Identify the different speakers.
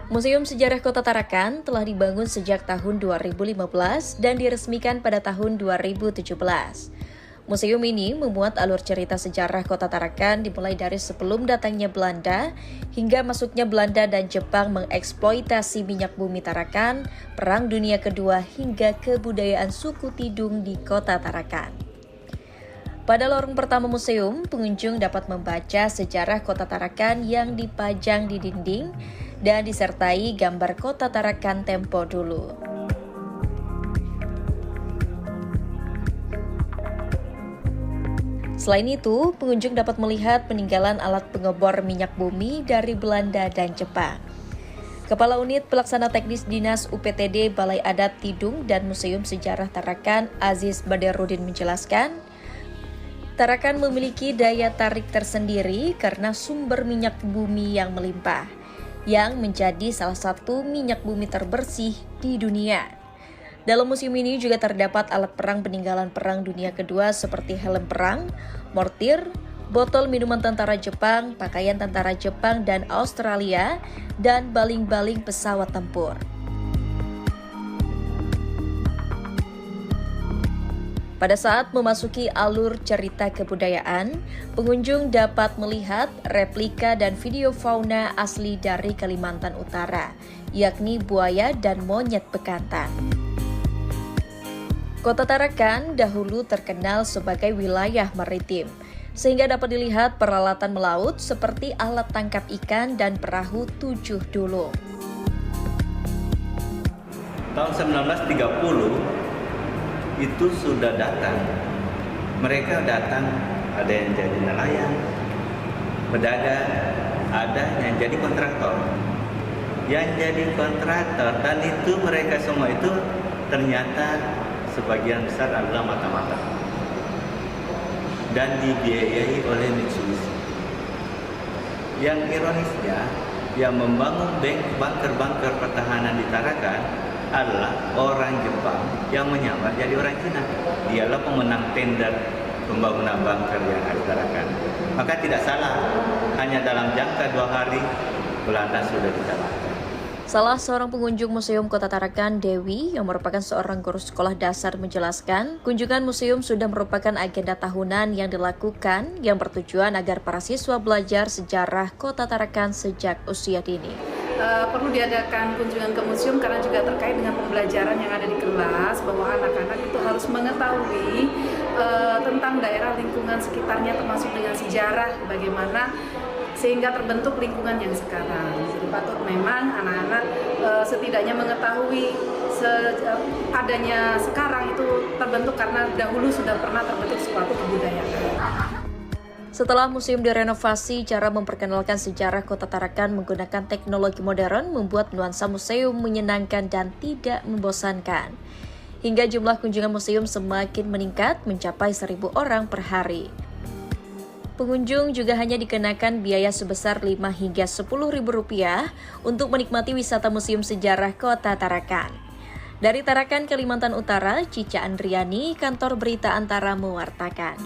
Speaker 1: Museum Sejarah Kota Tarakan telah dibangun sejak tahun 2015 dan diresmikan pada tahun 2017. Museum ini memuat alur cerita sejarah Kota Tarakan dimulai dari sebelum datangnya Belanda hingga masuknya Belanda dan Jepang mengeksploitasi minyak bumi Tarakan, Perang Dunia Kedua hingga kebudayaan suku Tidung di Kota Tarakan. Pada lorong pertama museum, pengunjung dapat membaca sejarah Kota Tarakan yang dipajang di dinding dan disertai gambar Kota Tarakan tempo dulu. Selain itu, pengunjung dapat melihat peninggalan alat pengebor minyak bumi dari Belanda dan Jepang. Kepala Unit Pelaksana Teknis Dinas UPTD Balai Adat Tidung dan Museum Sejarah Tarakan, Aziz Badarudin menjelaskan, Tarakan memiliki daya tarik tersendiri karena sumber minyak bumi yang melimpah, yang menjadi salah satu minyak bumi terbersih di dunia. Dalam museum ini juga terdapat alat perang peninggalan Perang Dunia Kedua seperti helm perang, mortir, botol minuman tentara Jepang, pakaian tentara Jepang dan Australia, dan baling-baling pesawat tempur. Pada saat memasuki alur cerita kebudayaan, pengunjung dapat melihat replika dan video fauna asli dari Kalimantan Utara, yakni buaya dan monyet bekantan. Kota Tarakan dahulu terkenal sebagai wilayah maritim, sehingga dapat dilihat peralatan melaut seperti alat tangkap ikan dan perahu 7 dulung.
Speaker 2: Tahun 1930 itu sudah datang. Mereka datang, ada yang jadi nelayan, pedagang, ada yang jadi kontraktor. Yang jadi kontraktor, dan itu mereka semua itu ternyata sebagian besar adalah mata-mata. Dan dibiayai oleh Mitsubishi. Yang ironisnya, yang membangun bunker-bunker pertahanan di Tarakan adalah orang Jepang yang menyamar jadi orang Cina. Dialah pemenang tender pembangunan bunker yang ada di Tarakan. Maka tidak salah, hanya dalam jangka 2 hari Belanda sudah dikalahkan.
Speaker 1: Salah seorang pengunjung Museum Kota Tarakan, Dewi, yang merupakan seorang guru sekolah dasar menjelaskan, kunjungan museum sudah merupakan agenda tahunan yang dilakukan yang bertujuan agar para siswa belajar sejarah Kota Tarakan sejak usia dini.
Speaker 3: Perlu diadakan kunjungan ke museum karena juga terkait dengan pembelajaran yang ada di kelas, bahwa anak-anak itu harus mengetahui tentang daerah lingkungan sekitarnya, termasuk dengan sejarah bagaimana sehingga terbentuk lingkungan yang sekarang. Jadi patut memang anak-anak setidaknya mengetahui adanya sekarang itu terbentuk karena dahulu sudah pernah terbentuk suatu kebudayaan.
Speaker 1: Setelah museum direnovasi, cara memperkenalkan sejarah Kota Tarakan menggunakan teknologi modern membuat nuansa museum menyenangkan dan tidak membosankan. Hingga jumlah kunjungan museum semakin meningkat mencapai 1.000 orang per hari. Pengunjung juga hanya dikenakan biaya sebesar 5 hingga Rp10.000 untuk menikmati wisata Museum Sejarah Kota Tarakan. Dari Tarakan, Kalimantan Utara, Cica Andriani, Kantor Berita Antara mewartakan.